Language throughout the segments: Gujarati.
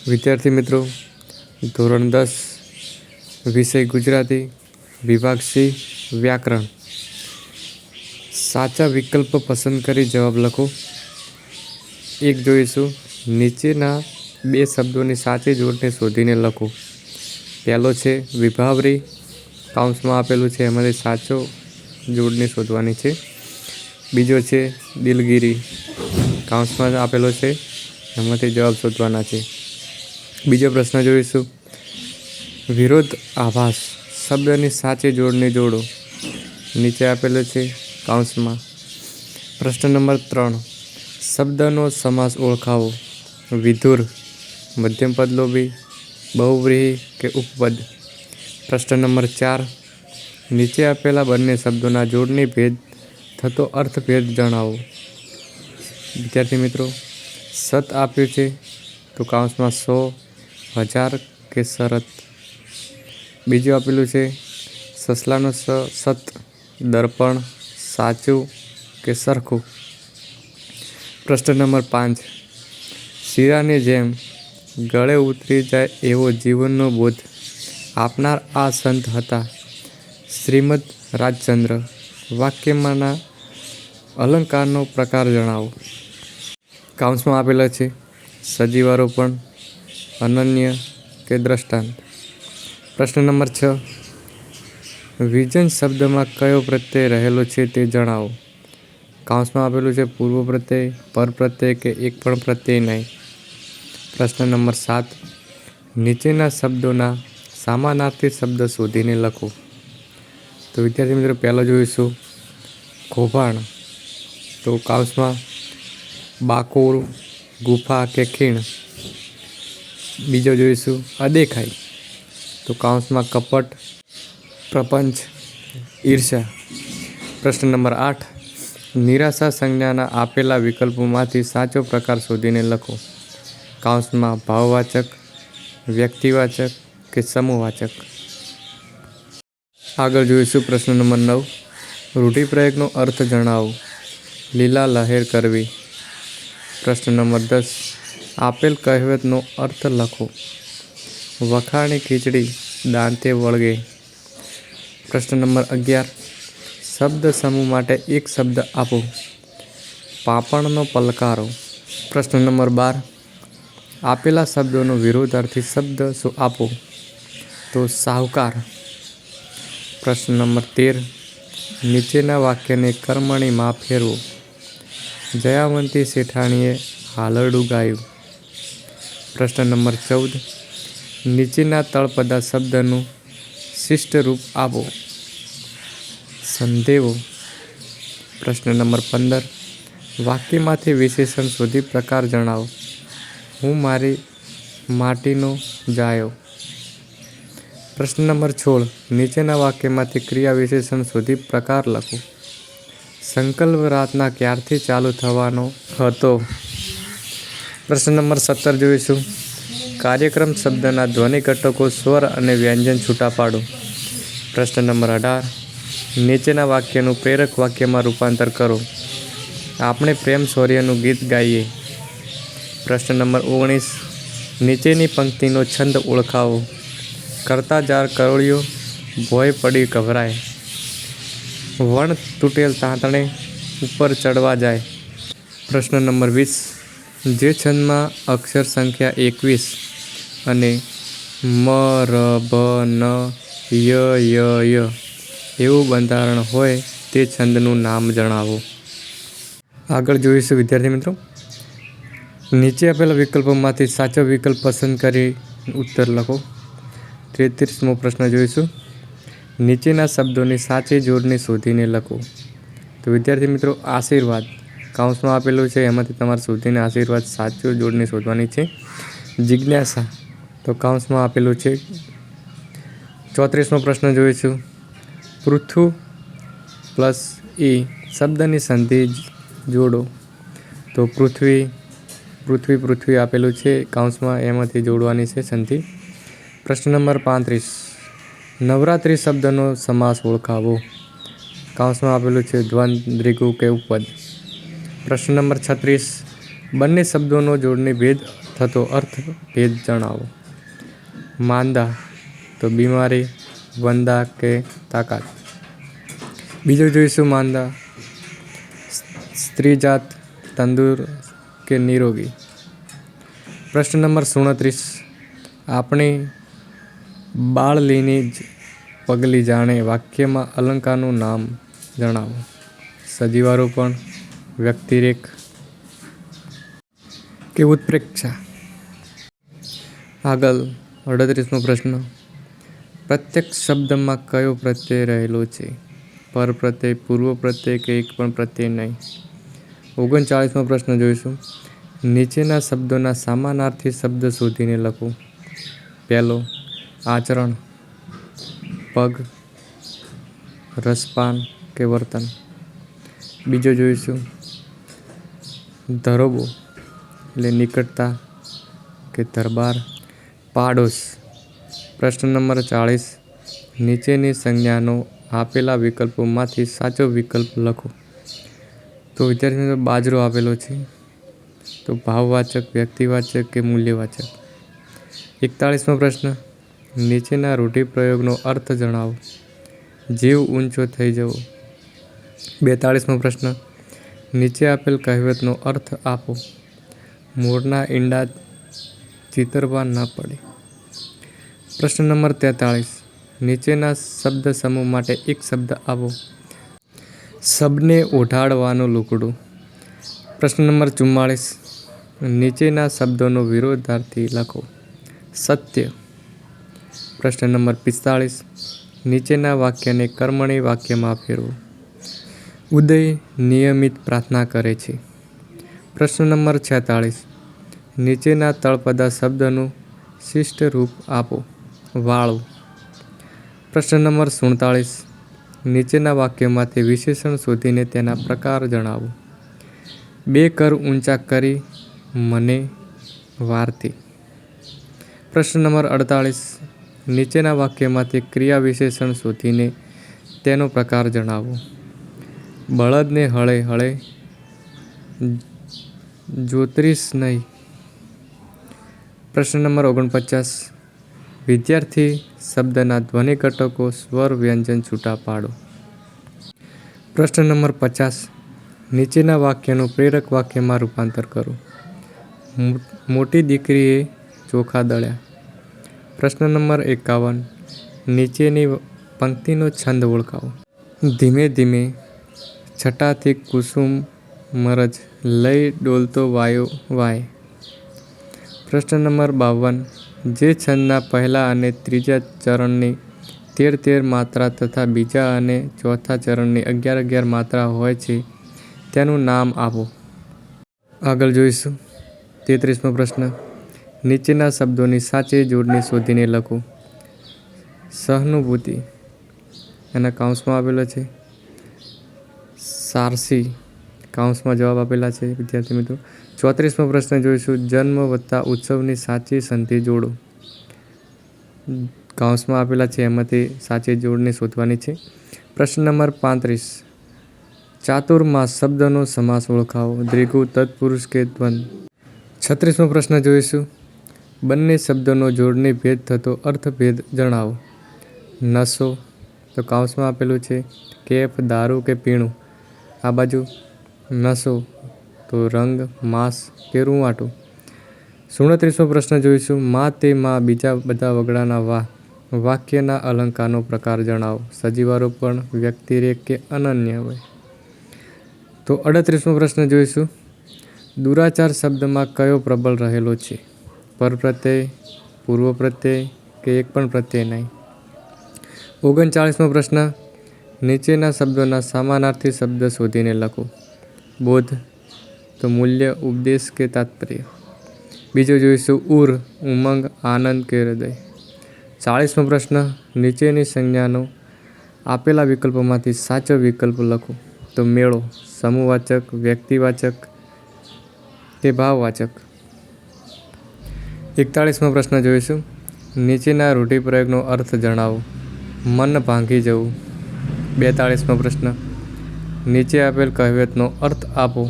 વિદ્યાર્થી મિત્રો, ધોરણ 10 વિષય ગુજરાતી, વિભાગ સી વ્યાકરણ. સાચા વિકલ્પ પસંદ કરી જવાબ લખો. 1 જોઈશું. નીચેના 2 શબ્દોની સાચી જોડને શોધીને લખો. પહેલો છે વિભાવરી, કૌંસમાં આપેલું છે, એમાંથી સાચો જોડને શોધવાની છે. બીજો છે દિલગીરી, કૌંસમાં આપેલો છે, એમાંથી જવાબ શોધવાના છે. બીજો પ્રશ્ન જોઈશું. વિરોધ આભાસ શબ્દની સાચી જોડને જોડો. નીચે આપેલો છે કૌંસમાં. પ્રશ્ન નંબર 3. શબ્દનો સમાસ ઓળખાવો. વિધુર, મધ્યમપદ લોભી, બહુવ્રીહી કે ઉપપદ. પ્રશ્ન નંબર 4. નીચે આપેલા બંને શબ્દોના જોડની ભેદ થતો અર્થભેદ જણાવો. વિદ્યાર્થી મિત્રો, સત આપ્યું છે તો કૌંસમાં 100, 1000 કે શરત. બીજું આપેલું છે સસલાનો સત, દર્પણ, સાચું કે સરખું. પ્રશ્ન નંબર 5. શીરાની જેમ ગળે ઉતરી જાય એવો જીવનનો બોધ આપનાર આ સંત હતા શ્રીમદ રાજચંદ્ર. વાક્યમાંના અલંકારનો પ્રકાર જણાવો. કૌંસમાં આપેલા છે સજીવારોપણ, અનન્ય કે દ્રષ્ટાંત. પ્રશ્ન નંબર 6. વિજન શબ્દમાં કયો પ્રત્યય રહેલો છે તે જણાવો. કૌંસમાં આપેલું છે પૂર્વ પ્રત્યય, પર પ્રત્યય કે એક પણ પ્રત્યય નહીં. પ્રશ્ન નંબર 7. નીચેના શબ્દોના સમાનાર્થી શબ્દ શોધીને લખો. તો વિદ્યાર્થી મિત્રો, પહેલો જોઈશું કૌભાંડ. તો કૌંસમાં બાકોર, ગુફા કે ખીણ. બીજો જોઈશું અદેખાઈ. તો કૌંસમાં કપટ, પ્રપંચ, ઈર્ષા. પ્રશ્ન નંબર 8. નિરાશા સંજ્ઞાના આપેલા વિકલ્પોમાંથી સાચો પ્રકાર શોધીને લખો. કૌંસમાં ભાવવાચક, વ્યક્તિવાચક કે સમૂહવાચક. આગળ જોઈશું પ્રશ્ન નંબર 9. રૂઢિપ્રયોગનો અર્થ જણાવો. લીલા લહેર કરવી. પ્રશ્ન નંબર 10. આપેલ કહેવતનો અર્થ લખો. વખાણી ખીચડી દાંતે વળગે. પ્રશ્ન નંબર 11. શબ્દ સમૂહ માટે એક શબ્દ આપો. પાપણનો પલકારો. પ્રશ્ન નંબર 12. આપેલા શબ્દોનો વિરોધાર્થી શબ્દ આપો. તો સાહુકાર. પ્રશ્ન નંબર 13. નીચેના વાક્યને કર્મણીમાં ફેરવો. જયાવંતી શેઠાણીએ હાલરડું ગાયું. પ્રશ્ન નંબર 14. નીચેના તળપદા શબ્દનું શિષ્ટ રૂપ આપો. સંધેવો. પ્રશ્ન નંબર 15. વાક્યમાંથી વિશેષણ શોધી પ્રકાર જણાવો. હું મારી માટીનો જાયો. પ્રશ્ન નંબર 16. નીચેના વાક્યમાંથી ક્રિયા વિશેષણ શોધી પ્રકાર લખો. સંકલ્પ રાતના ક્યારથી ચાલુ થવાનો હતો. પ્રશ્ન નંબર 17 જોઈશું. કાર્યક્રમ શબ્દના ધ્વનિ ઘટકો, સ્વર અને વ્યંજન છૂટા પાડો. પ્રશ્ન નંબર 18. નીચેના વાક્યનું પ્રેરક વાક્યમાં રૂપાંતર કરો. આપણે પ્રેમ શૌર્યનું ગીત ગાઈએ. પ્રશ્ન નંબર 19. નીચેની પંક્તિનો છંદ ઓળખાવો. કરતા જાર કરોળિયો, ભોય પડી ગભરાય. વણ તૂટેલ તાંતણે ઉપર ચડવા જાય. પ્રશ્ન નંબર 20. જે છંદમાં અક્ષર સંખ્યા 21 અને મ, ર, ભ, ન, ય એવું બંધારણ હોય તે છંદનું નામ જણાવો. આગળ જોઈશું વિદ્યાર્થી મિત્રો. નીચે આપેલા વિકલ્પોમાંથી સાચો વિકલ્પ પસંદ કરી ઉત્તર લખો. 33મો પ્રશ્ન જોઈશું. નીચેના શબ્દોની સાચી જોડણી શોધીને લખો. તો વિદ્યાર્થી મિત્રો, આશીર્વાદ કૌંસમાં આપેલું છે, એમાંથી તમારે શોધીને આશીર્વાદ સાચું જોડણી શોધવાની છે. જિજ્ઞાસા તો કૌંસમાં આપેલું છે. 34મો પ્રશ્ન જોઈશું. પૃથુ પ્લસ ઈ શબ્દની સંધિ જોડો. તો પૃથ્વી આપેલું છે કૌંસમાં, એમાંથી જોડવાની છે સંધિ. પ્રશ્ન નંબર 35. નવરાત્રિ શબ્દનો સમાસ ઓળખાવો. કૌંસમાં આપેલું છે દ્વંદ, દ્વિગુ કે ઉપપદ. પ્રશ્ન નંબર 36. બંને શબ્દોનો જોડણી ભેદ થતો અર્થભેદ જણાવો. માંદા તો બીમારી, વંદા કે તાકાત. બીજો જોઈશું માંદા, સ્ત્રીજાત, તંદુર કે નિરોગી. પ્રશ્ન નંબર 37. આપણી બાળલીની જ પગલી જાણે વાક્યમાં અલંકારનું નામ જણાવો. સજીવારોપણ, વ્યક્તિરેક કે ઉત્પ્રેક્ષા. આગળ 38મો પ્રશ્ન. પ્રત્યક્ષ શબ્દમાં કયો પ્રત્યય રહેલો છે? પર પ્રત્યય, પૂર્વ પ્રત્યય કે એક પણ પ્રત્યય નહીં. 39મો પ્રશ્ન જોઈશું. નીચેના શબ્દોના સમાનાર્થી શબ્દ શોધીને લખો. પહેલો આચરણ, પગ, રસપાન કે વર્તન. બીજો જોઈશું ધરોબો એટલે નિકટતા કે દરબાર. પાડોશ. પ્રશ્ન નંબર 40. નીચેની સંજ્ઞાનો આપેલા વિકલ્પોમાંથી સાચો વિકલ્પ લખો. તો વિદ્યાર્થી મિત્રો બાજરો આપેલો છે, તો ભાવવાચક, વ્યક્તિવાચક કે મૂલ્યવાચક. 41મો પ્રશ્ન. નીચેના રૂઢિપ્રયોગનો અર્થ જણાવો. જીવ ઊંચો થઈ જવો. 42મો પ્રશ્ન. નીચે આપેલ કહેવતનો અર્થ આપો. મોરના ઈંડા ચીતરવા ન પડે. પ્રશ્ન નંબર 43. નીચેના શબ્દ સમૂહ માટે એક શબ્દ આપો. શબને ઓઢાડવાનું લુગડું. પ્રશ્ન નંબર 44. નીચેના શબ્દોનો વિરોધાર્થી લખો. સત્ય. પ્રશ્ન નંબર 45. નીચેના વાક્યને કર્મણી વાક્યમાં ફેરવો. ઉદય નિયમિત પ્રાર્થના કરે છે. પ્રશ્ન નંબર 46. નીચેના તળપદા શબ્દનું શિષ્ટ રૂપ આપો. વાળું. પ્રશ્ન નંબર 47. નીચેના વાક્યમાંથી વિશેષણ શોધીને તેના પ્રકાર જણાવો. બે કર ઊંચા કરી મને વારતી. પ્રશ્ન નંબર 48. નીચેના વાક્યમાંથી ક્રિયા વિશેષણ શોધીને તેનો પ્રકાર જણાવો. બળદને હળે હળે જોતરીશ નહીં. પ્રશ્ન નંબર 49. વિદ્યાર્થી શબ્દના ધ્વનિ ઘટકો, સ્વર, વ્યંજન છૂટા પાડો. પ્રશ્ન નંબર 50. નીચેના વાક્યનું પ્રેરક વાક્યમાં રૂપાંતર કરો. મોટી દીકરીએ ચોખા દળ્યા. પ્રશ્ન નંબર 51. નીચેની પંક્તિનો છંદ ઓળખાવો. ધીમે ધીમે છટાથી કુસુમ મરજ લઈ ડોલતો વાયો વાય. પ્રશ્ન નંબર 52. જે છંદના પહેલા અને ત્રીજા ચરણની 13 માત્રા તથા બીજા અને ચોથા ચરણની 11 માત્રા હોય છે તેનું નામ આપો. આગળ જોઈશું 33મો પ્રશ્ન. નીચેના શબ્દોની સાચી જોડણી શોધીને લખો. સહાનુભૂતિ એના કાઉન્સમાં આપેલો છે. સારસી કાઉન્સમાં જવાબ આપેલા છે વિદ્યાર્થી મિત્રો. 34મો પ્રશ્ન જોઈશું. જન્મ વત્તા ઉત્સવની સાચી સંધિ જોડો. કાઉન્સમાં આપેલા છે એમાંથી સાચી જોડણી શોધવાની છે. પ્રશ્ન નંબર 35. ચાતુર્માસ શબ્દનો સમાસ ઓળખાવો. દ્વિગુ, તત્પુરુષ કે દ્વંદ. 36મો પ્રશ્ન જોઈશું. બંને શબ્દોનો જોડણી ભેદ થતો અર્થભેદ જણાવો. નશો તો કાઉન્સમાં આપેલું છે કેફ, દારૂ કે પીણું. આ બાજુ નશો તો રંગ, માંસ કે રૂંવાટું. 37મો પ્રશ્ન જોઈશું. માં તે માં બીજા બધા વગડાના વાહ. વાક્યના અલંકારનો પ્રકાર જણાવો. સજીવારોપણ, વ્યક્તિરેક કે અનન્ય હોય. તો 38મો પ્રશ્ન જોઈશું. દુરાચાર શબ્દમાં કયો પ્રબળ રહેલો છે? પર પ્રત્યય, પૂર્વ પ્રત્યય કે એક પણ પ્રત્યય નહીં. 39મો પ્રશ્ન. નીચેના શબ્દોના સમાનાર્થી શબ્દ શોધીને લખો. બોધ તો મૂલ્ય, ઉપદેશ કે તાત્પર્ય. બીજો જોઈશું ઉર, ઉમંગ, આનંદ કે હૃદય. 40મો પ્રશ્ન. નીચેની સંજ્ઞાનો આપેલા વિકલ્પોમાંથી સાચો વિકલ્પ લખો. તો મેળો સમૂહવાચક, વ્યક્તિવાચક કે ભાવવાચક. 41મો પ્રશ્ન જોઈશું. નીચેના રૂઢિપ્રયોગનો અર્થ જણાવો. મન ભાંગી જવું. 42મો પ્રશ્ન. નીચે આપેલ કહેવતનો અર્થ આપો.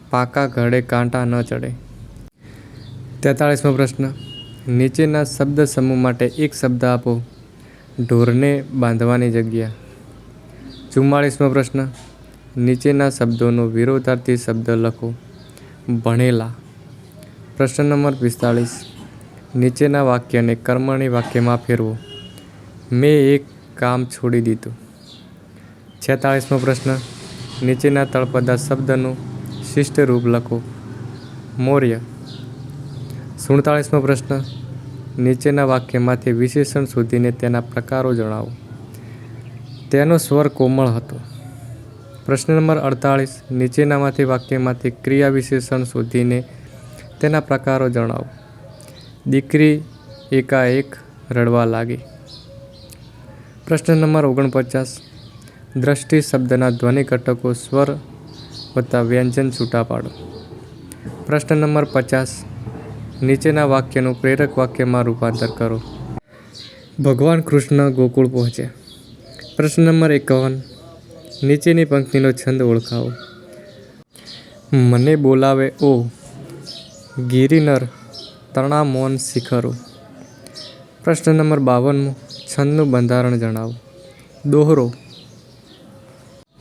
પાકા ઘડે કાંટા ન ચડે. 43મો પ્રશ્ન, નીચેના શબ્દ સમૂહ માટે એક શબ્દ આપો. ઢોરને બાંધવાની જગ્યા. 44મો પ્રશ્ન, નીચેના શબ્દોનો વિરોધાર્થી શબ્દ લખો. ભણેલા. પ્રશ્ન નંબર 45, નીચેના વાક્યને કર્મણી વાક્યમાં ફેરવો. મેં એક કામ છોડી દીધું. 46મો પ્રશ્ન, નીચેના તળપદા શબ્દનું શિષ્ટ રૂપ લખો. મૌર્ય. 47મો પ્રશ્ન, નીચેના વાક્યમાંથી વિશેષણ શોધીને તેના પ્રકારો જણાવો. તેનો સ્વર કોમળ હતો. પ્રશ્ન નંબર 48, નીચેનામાંથી વાક્યમાંથી ક્રિયા વિશેષણ શોધીને તેના પ્રકારો જણાવો. દીકરી એકાએક રડવા લાગી. પ્રશ્ન નંબર 49, દ્રષ્ટિ શબ્દના ધ્વનિ ઘટકો સ્વર વત્તા વ્યંજન છૂટા પાડો. પ્રશ્ન નંબર 50, નીચેના વાક્યનું પ્રેરક વાક્યમાં રૂપાંતર કરો. ભગવાન કૃષ્ણ ગોકુળ પહોંચ્યા. પ્રશ્ન નંબર 51, નીચેની પંક્તિનો છંદ ઓળખાવો. મને બોલાવે ઓ ગિરિનર તણા મૌન શિખરો. પ્રશ્ન નંબર 52, છંદનું બંધારણ જણાવો. દોહરો.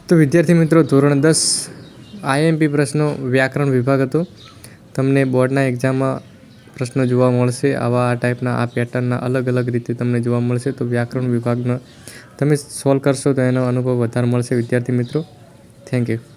તો વિદ્યાર્થી મિત્રો, ધોરણ 10 IMP પ્રશ્નો વ્યાકરણ વિભાગ હતો. તમને બોર્ડના એક્ઝામમાં પ્રશ્નો જોવા મળશે. આવા આ ટાઈપના આ પેટર્નના અલગ અલગ રીતે તમને જોવા મળશે. તો વ્યાકરણ વિભાગના તમે સોલ્વ કરશો તો એનો અનુભવ વધારે મળશે વિદ્યાર્થી મિત્રો. Thank you.